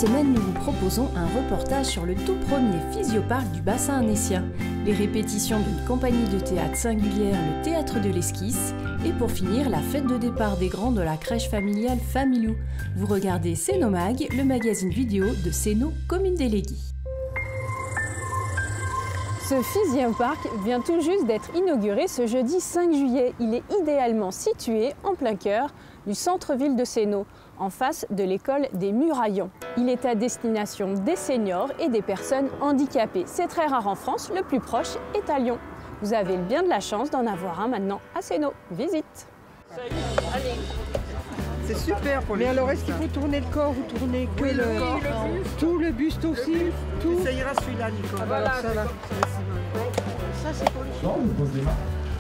semaine, nous vous proposons un reportage sur le tout premier physioparc du bassin annécien, les répétitions d'une compagnie de théâtre singulière, le Théâtre de l'Esquisse, et pour finir, la fête de départ des grands de la crèche familiale Familou. Vous regardez Cénomag, le magazine vidéo de Céno, commune déléguée. Ce physioparc vient tout juste d'être inauguré ce jeudi 5 juillet. Il est idéalement situé en plein cœur du centre-ville de Céno, en face de l'école des Muraillons. Il est à destination des seniors et des personnes handicapées. C'est très rare en France, le plus proche est à Lyon. Vous avez bien de la chance d'en avoir un maintenant à Céno. Visite. C'est super pour les. Mais alors, est-ce qu'il faut tourner le corps ou tourner que le buste. Tout le buste aussi. Tout. Ça ira celui-là, Nico. Ah, voilà, ça, là. Ça, c'est pour les on pose les mains.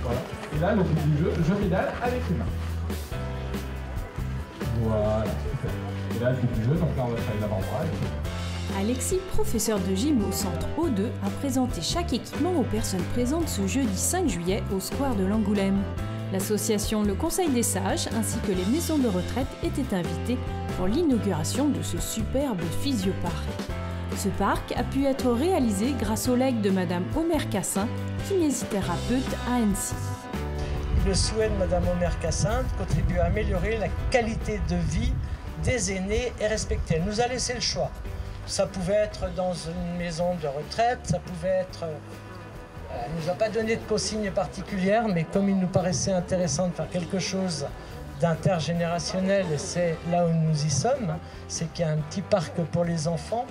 Voilà. Et là, le but du jeu, je pédale avec les mains. Voilà, super. Et là, le but du jeu, donc là, on va travailler l'avant-bras. Alexis, professeur de gym au centre O2, a présenté chaque équipement aux personnes présentes ce jeudi 5 juillet au square de l'Angoulême. L'association Le Conseil des Sages ainsi que les maisons de retraite étaient invitées pour l'inauguration de ce superbe physioparc. Ce parc a pu être réalisé grâce au legs de Madame Omer Cassin, kinésithérapeute à Annecy. Le souhait de Madame Omer Cassin de contribuer à améliorer la qualité de vie des aînés et respecter. Elle nous a laissé le choix. Ça pouvait être dans une maison de retraite, ça pouvait être... Elle ne nous a pas donné de consignes particulières, mais comme il nous paraissait intéressant de faire quelque chose d'intergénérationnel, et c'est là où nous y sommes, c'est qu'il y a un petit parc pour les enfants,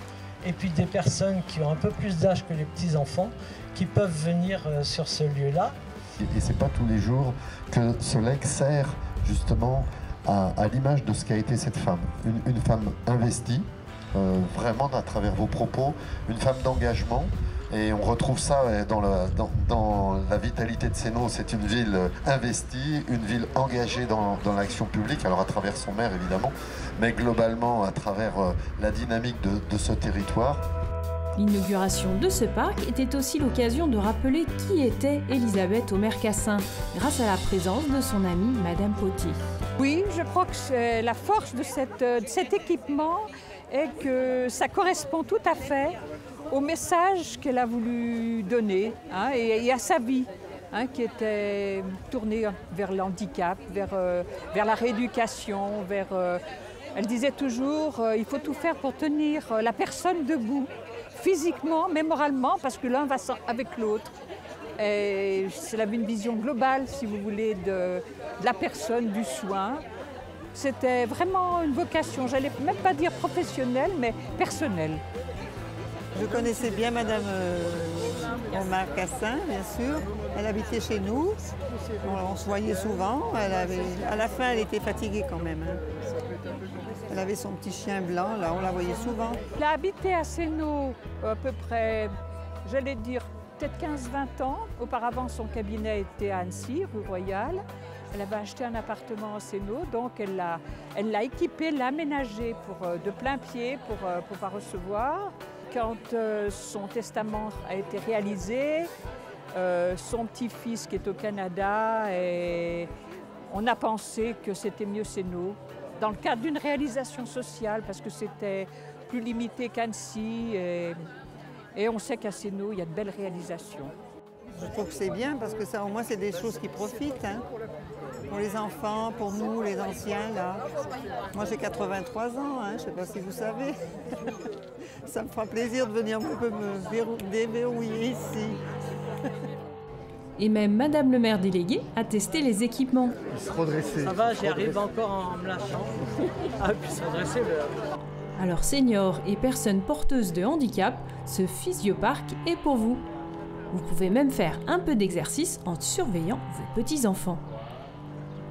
et puis des personnes qui ont un peu plus d'âge que les petits-enfants, qui peuvent venir sur ce lieu-là. Et c'est pas tous les jours que ce legs sert justement à l'image de ce qu'a été cette femme. Une femme investie, vraiment à travers vos propos, une femme d'engagement. Et on retrouve ça dans la vitalité de Céno. C'est une ville investie, une ville engagée dans l'action publique, alors à travers son maire évidemment, mais globalement à travers la dynamique de ce territoire. L'inauguration de ce parc était aussi l'occasion de rappeler qui était Elisabeth Omer Cassin, grâce à la présence de son amie Madame Potier. Oui, je crois que la force de cet équipement est que ça correspond tout à fait au message qu'elle a voulu donner et à sa vie, qui était tournée vers l'handicap, vers la rééducation, elle disait toujours il faut tout faire pour tenir la personne debout, physiquement, mais moralement, parce que l'un va avec l'autre. Elle avait une vision globale, si vous voulez, de la personne, du soin. C'était vraiment une vocation, j'allais même pas dire professionnelle, mais personnelle. Je connaissais bien Madame Omer Cassin, bien sûr. Elle habitait chez nous. On se voyait souvent. À la fin, elle était fatiguée quand même. Elle avait son petit chien blanc, là, on la voyait souvent. Elle a habité à Céno à peu près, j'allais dire, peut-être 15-20 ans. Auparavant, son cabinet était à Annecy, rue Royale. Elle avait acheté un appartement à Céno, donc elle l'a équipé, l'a aménagé de plein pied pour pouvoir recevoir. Quand son testament a été réalisé, son petit-fils qui est au Canada, et on a pensé que c'était mieux Céno, dans le cadre d'une réalisation sociale, parce que c'était plus limité qu'Annecy, et on sait qu'à Céno, il y a de belles réalisations. Je trouve que c'est bien, parce que ça, au moins, c'est des choses qui profitent, pour les enfants, pour nous, les anciens, là. Moi, j'ai 83 ans, je ne sais pas si vous savez. Ça me fera plaisir de venir un peu me déverrouiller ici. Et même Madame le maire délégué a testé les équipements. Il se redresser. Ça va, j'y arrive encore en me lâchant. Puis se redresser. Alors seniors et personnes porteuses de handicap, ce physioparc est pour vous. Vous pouvez même faire un peu d'exercice en surveillant vos petits-enfants.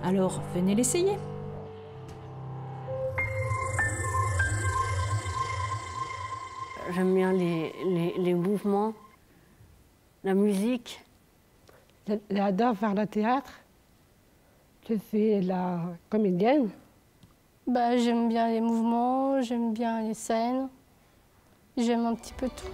Alors venez l'essayer. J'aime bien les mouvements, la musique. J'adore faire le théâtre. Je suis la comédienne. J'aime bien les mouvements, j'aime bien les scènes. J'aime un petit peu tout.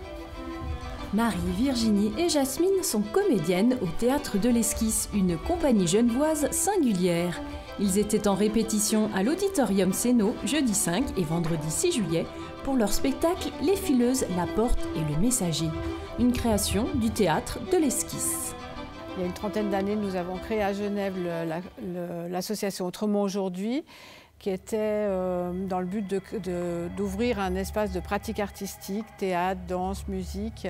Marie, Virginie et Jasmine sont comédiennes au Théâtre de l'Esquisse, une compagnie genevoise singulière. Ils étaient en répétition à l'Auditorium Céno jeudi 5 et vendredi 6 juillet pour leur spectacle Les Fileuses, la Porte et le Messager, une création du théâtre de l'Esquisse. Il y a une trentaine d'années, nous avons créé à Genève l'association Autrement Aujourd'hui, qui était dans le but d'ouvrir un espace de pratique artistique, théâtre, danse, musique,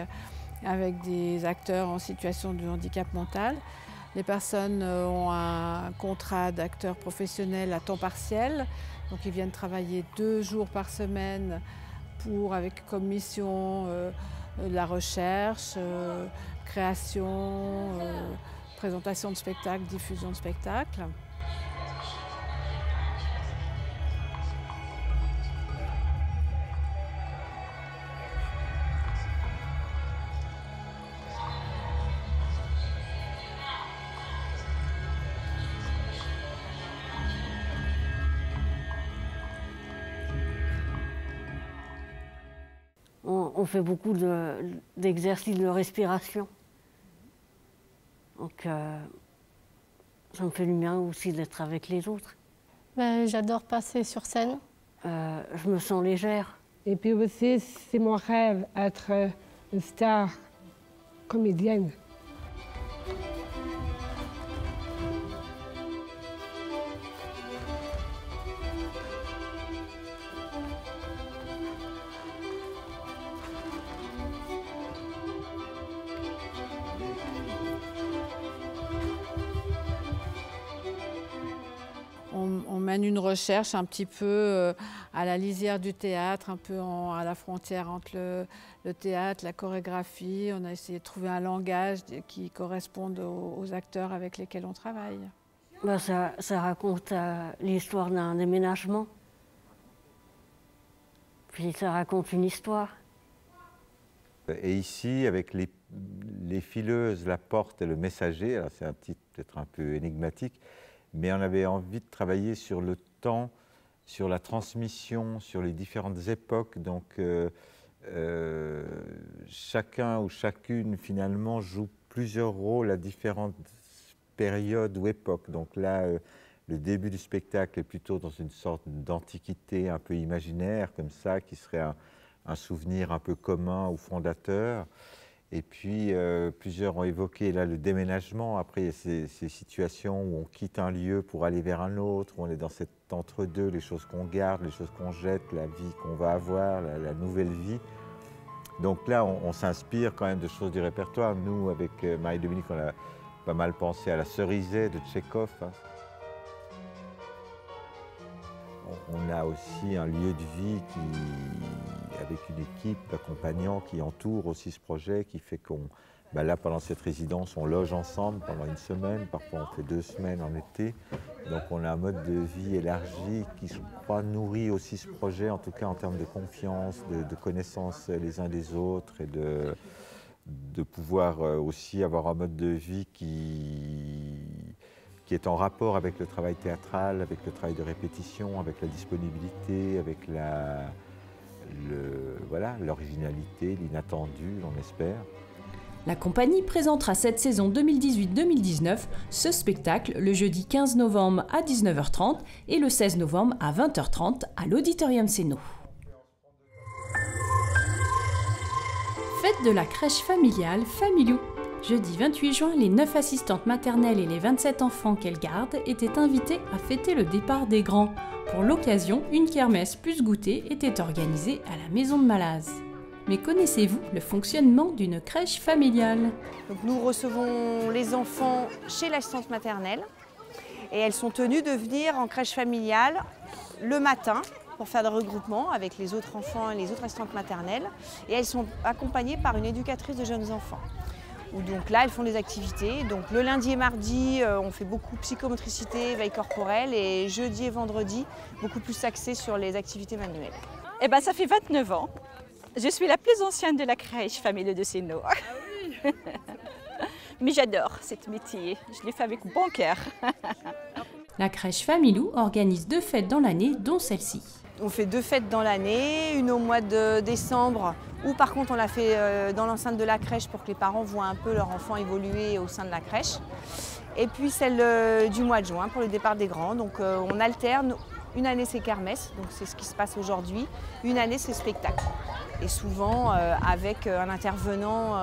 avec des acteurs en situation de handicap mental. Les personnes ont un contrat d'acteur professionnel à temps partiel, donc ils viennent travailler 2 jours par semaine avec comme mission de la recherche, création, présentation de spectacles, diffusion de spectacles. On fait beaucoup d'exercices de respiration. Donc, ça me fait du bien aussi d'être avec les autres. J'adore passer sur scène. Je me sens légère. Et puis aussi, c'est mon rêve, être une star comédienne. On mène une recherche un petit peu à la lisière du théâtre, un peu à la frontière entre le théâtre, la chorégraphie. On a essayé de trouver un langage qui corresponde aux acteurs avec lesquels on travaille. Ça raconte l'histoire d'un déménagement. Puis ça raconte une histoire. Et ici, avec les fileuses, la porte et le messager, alors c'est un titre peut-être un peu énigmatique, mais on avait envie de travailler sur le temps, sur la transmission, sur les différentes époques. Donc chacun ou chacune finalement joue plusieurs rôles à différentes périodes ou époques. Donc là, le début du spectacle est plutôt dans une sorte d'antiquité un peu imaginaire, comme ça, qui serait un souvenir un peu commun ou fondateur. Et puis, plusieurs ont évoqué là, le déménagement. Après, il y a ces situations où on quitte un lieu pour aller vers un autre, où on est dans cet entre-deux, les choses qu'on garde, les choses qu'on jette, la vie qu'on va avoir, la nouvelle vie. Donc là, on s'inspire quand même de choses du répertoire. Nous, avec Marie-Dominique, on a pas mal pensé à la Cerisay de Tchekhov. Hein. On a aussi un lieu de vie avec une équipe d'accompagnants qui entoure aussi ce projet, qui fait qu'on, là pendant cette résidence, on loge ensemble pendant une semaine, parfois on fait 2 semaines en été. Donc on a un mode de vie élargi qui, je crois, nourrit aussi ce projet, en tout cas en termes de confiance, de connaissance les uns des autres et de pouvoir aussi avoir un mode de vie qui est en rapport avec le travail théâtral, avec le travail de répétition, avec la disponibilité, avec l'originalité, l'inattendu, on espère. La compagnie présentera cette saison 2018-2019 ce spectacle le jeudi 15 novembre à 19h30 et le 16 novembre à 20h30 à l'Auditorium Céno. Fête de la crèche familiale Familou. Jeudi 28 juin, les 9 assistantes maternelles et les 27 enfants qu'elles gardent étaient invités à fêter le départ des grands. Pour l'occasion, une kermesse plus goûter était organisée à la Maison de Malaz. Mais connaissez-vous le fonctionnement d'une crèche familiale? Donc nous recevons les enfants chez l'assistante maternelle et elles sont tenues de venir en crèche familiale le matin pour faire le regroupement avec les autres enfants et les autres assistantes maternelles. Et elles sont accompagnées par une éducatrice de jeunes enfants. Donc là, elles font des activités. Donc le lundi et mardi, on fait beaucoup de psychomotricité, veille corporelle, et jeudi et vendredi, beaucoup plus axé sur les activités manuelles. Eh ben, ça fait 29 ans. Je suis la plus ancienne de la crèche familiale de Céno. Ah oui. Mais j'adore ce métier. Je l'ai fait avec bon cœur. La crèche Familou organise 2 fêtes dans l'année, dont celle-ci. On fait 2 fêtes dans l'année, une au mois de décembre, où par contre on l'a fait dans l'enceinte de la crèche pour que les parents voient un peu leur enfant évoluer au sein de la crèche. Et puis celle du mois de juin pour le départ des grands. Donc on alterne, une année c'est kermesse, donc c'est ce qui se passe aujourd'hui, une année c'est spectacle. Et souvent avec un intervenant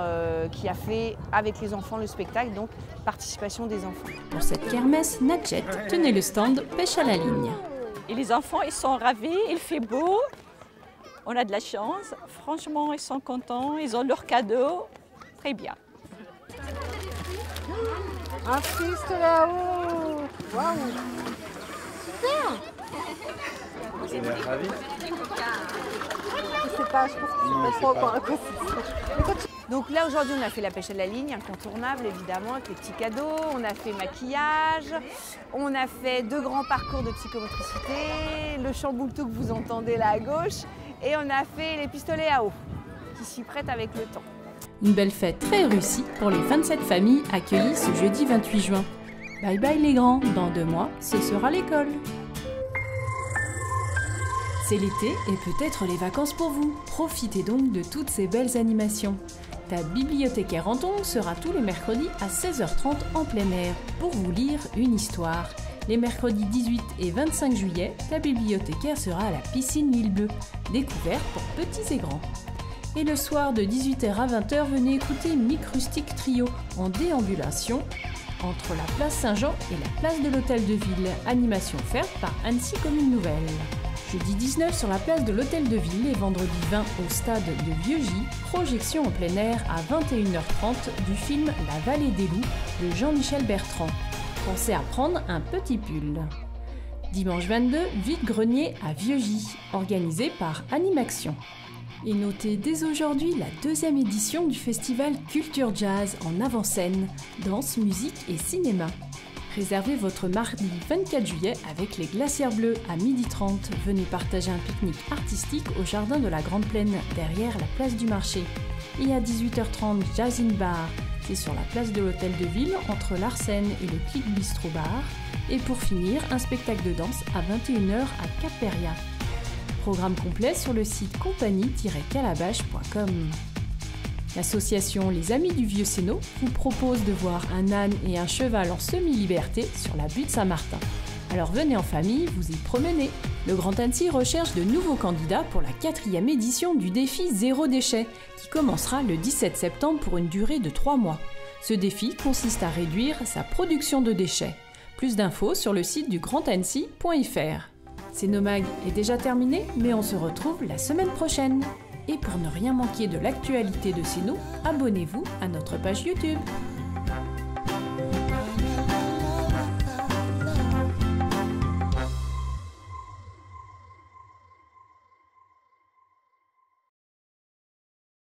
qui a fait avec les enfants le spectacle, donc participation des enfants. Pour cette kermesse, Nadjet tenait le stand pêche à la ligne. Et les enfants, ils sont ravis, il fait beau, on a de la chance. Franchement, ils sont contents, ils ont leurs cadeaux, très bien. Un fist là-haut. Waouh. Super. Vous avez l'air ravis? Je sais pas, je pense que je sais pas trop encore à quoi c'est. Donc là aujourd'hui on a fait la pêche à la ligne, incontournable évidemment, avec les petits cadeaux, on a fait maquillage, on a fait 2 grands parcours de psychomotricité, le chamboultou que vous entendez là à gauche, et on a fait les pistolets à eau, qui s'y prêtent avec le temps. Une belle fête très réussie pour les 27 familles accueillies ce jeudi 28 juin. Bye bye les grands, dans 2 mois, ce sera l'école. C'est l'été et peut-être les vacances pour vous. Profitez donc de toutes ces belles animations. Ta bibliothécaire en tongs sera tous les mercredis à 16h30 en plein air pour vous lire une histoire. Les mercredis 18 et 25 juillet, ta bibliothécaire sera à la piscine L'Île Bleue, découverte pour petits et grands. Et le soir de 18h à 20h, venez écouter Mick Rustic Trio en déambulation entre la place Saint-Jean et la place de l'Hôtel de Ville, animation offerte par Annecy Commune Nouvelle. Jeudi 19 sur la place de l'Hôtel de Ville et vendredi 20 au stade de Vieux-Gy, projection en plein air à 21h30 du film La Vallée des Loups de Jean-Michel Bertrand. Pensez à prendre un petit pull. Dimanche 22, vide-grenier à Vieux-Gy, organisé par Animaction. Et notez dès aujourd'hui la 2e édition du festival Culture Jazz en avant-scène, danse, musique et cinéma. Réservez votre mardi 24 juillet avec les Glacières Bleues à 12h30. Venez partager un pique-nique artistique au jardin de la Grande Plaine, derrière la place du marché. Et à 18h30, Jazz in Bar, c'est sur la place de l'Hôtel de Ville, entre l'Arsène et le Click Bistro Bar. Et pour finir, un spectacle de danse à 21h à Cap-Péria. Programme complet sur le site compagnie-calabache.com. L'association Les Amis du Vieux Sénot vous propose de voir un âne et un cheval en semi-liberté sur la butte Saint-Martin. Alors venez en famille, vous y promener. Le Grand Annecy recherche de nouveaux candidats pour la 4e édition du défi Zéro Déchet, qui commencera le 17 septembre pour une durée de 3 mois. Ce défi consiste à réduire sa production de déchets. Plus d'infos sur le site du grandannecy.fr. Cénomag est déjà terminé, mais on se retrouve la semaine prochaine. Et pour ne rien manquer de l'actualité de Céno, abonnez-vous à notre page YouTube.